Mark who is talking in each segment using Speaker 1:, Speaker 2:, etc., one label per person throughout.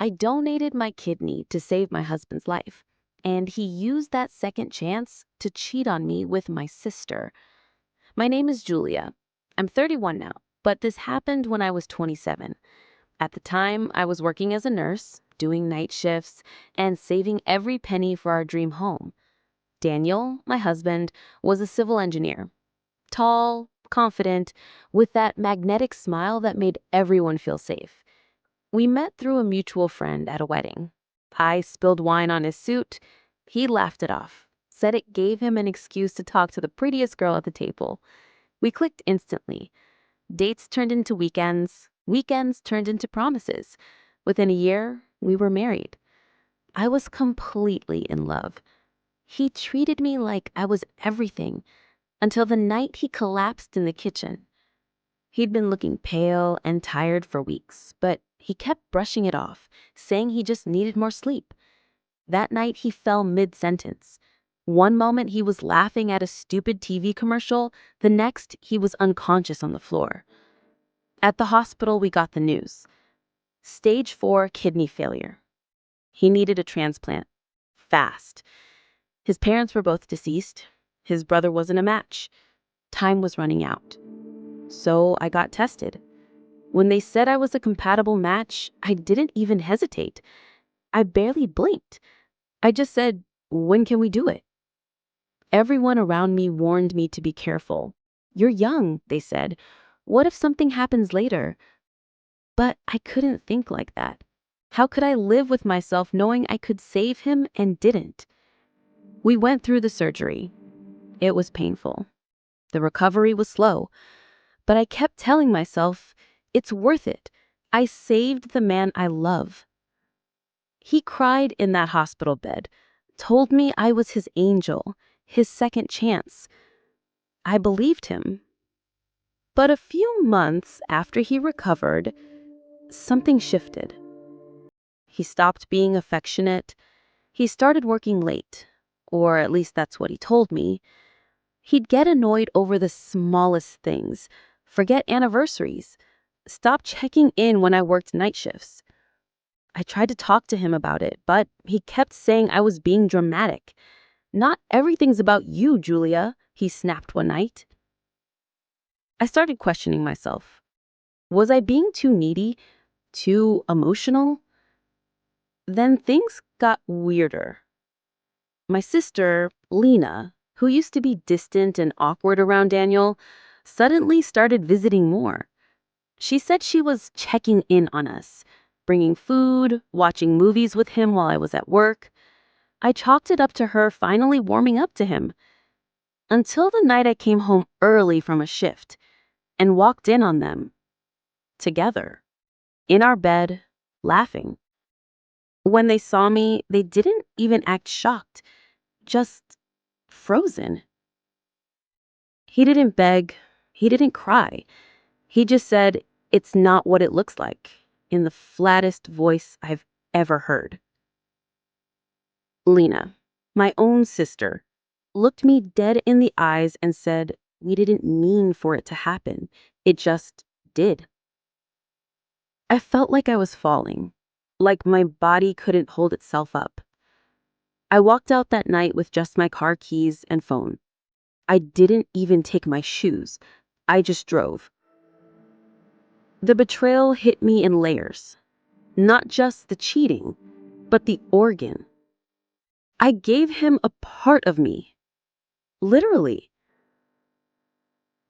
Speaker 1: I donated my kidney to save my husband's life, and he used that second chance to cheat on me with my sister. My name is Julia. I'm 31 now, but this happened when I was 27. At the time, I was working as a nurse, doing night shifts, and saving every penny for our dream home. Daniel, my husband, was a civil engineer. Tall, confident, with that magnetic smile that made everyone feel safe. We met through a mutual friend at a wedding. I spilled wine on his suit. He laughed it off, said it gave him an excuse to talk to the prettiest girl at the table. We clicked instantly. Dates turned into weekends. Weekends turned into promises. Within a year, we were married. I was completely in love. He treated me like I was everything until the night he collapsed in the kitchen. He'd been looking pale and tired for weeks, but he kept brushing it off, saying he just needed more sleep. That night he fell mid-sentence. One moment he was laughing at a stupid TV commercial, the next he was unconscious on the floor. At the hospital we got the news. Stage 4 kidney failure. He needed a transplant. Fast. His parents were both deceased. His brother wasn't a match. Time was running out. So I got tested. When they said I was a compatible match, I didn't even hesitate. I barely blinked. I just said, "When can we do it?" Everyone around me warned me to be careful. "You're young," they said. "What if something happens later?" But I couldn't think like that. How could I live with myself knowing I could save him and didn't? We went through the surgery. It was painful. The recovery was slow. But I kept telling myself, it's worth it. I saved the man I love. He cried in that hospital bed, told me I was his angel, his second chance. I believed him. But a few months after he recovered, something shifted. He stopped being affectionate. He started working late, or at least that's what he told me. He'd get annoyed over the smallest things, forget anniversaries, stop checking in when I worked night shifts. I tried to talk to him about it, but he kept saying I was being dramatic. "Not everything's about you, Julia," he snapped one night. I started questioning myself. Was I being too needy, too emotional? Then things got weirder. My sister, Lena, who used to be distant and awkward around Daniel, suddenly started visiting more. She said she was checking in on us, bringing food, watching movies with him while I was at work. I chalked it up to her finally warming up to him. Until the night I came home early from a shift and walked in on them, together, in our bed, laughing. When they saw me, they didn't even act shocked, just frozen. He didn't beg, he didn't cry. He just said, "It's not what it looks like," in the flattest voice I've ever heard. Lena, my own sister, looked me dead in the eyes and said, "We didn't mean for it to happen. It just did." I felt like I was falling, like my body couldn't hold itself up. I walked out that night with just my car keys and phone. I didn't even take my shoes. I just drove. The betrayal hit me in layers. Not just the cheating, but the organ. I gave him a part of me. Literally.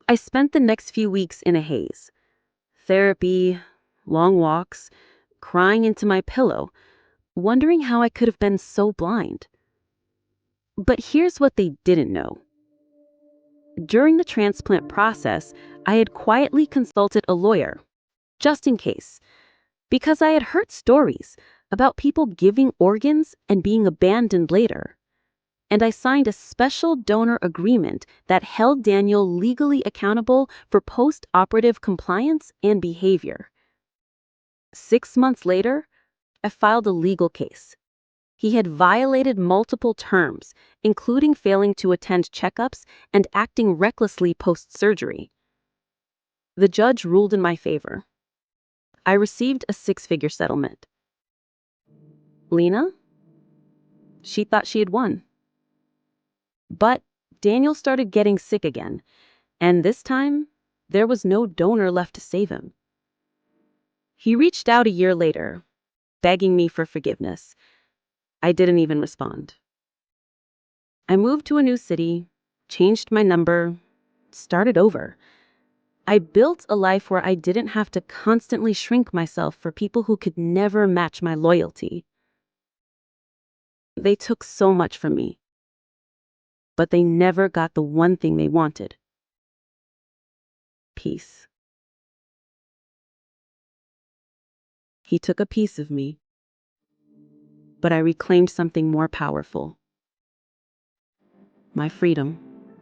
Speaker 1: I spent the next few weeks in a haze. Therapy, long walks, crying into my pillow, wondering how I could have been so blind. But here's what they didn't know. During the transplant process, I had quietly consulted a lawyer, just in case, because I had heard stories about people giving organs and being abandoned later. And I signed a special donor agreement that held Daniel legally accountable for post-operative compliance and behavior. 6 months later, I filed a legal case. He had violated multiple terms, including failing to attend checkups and acting recklessly post-surgery. The judge ruled in my favor. I received a 6-figure settlement. Lena? She thought she had won. But Daniel started getting sick again, and this time, there was no donor left to save him. He reached out a year later, begging me for forgiveness. I didn't even respond. I moved to a new city, changed my number, started over. I built a life where I didn't have to constantly shrink myself for people who could never match my loyalty. They took so much from me, but they never got the one thing they wanted: peace. He took a piece of me, but I reclaimed something more powerful: my freedom.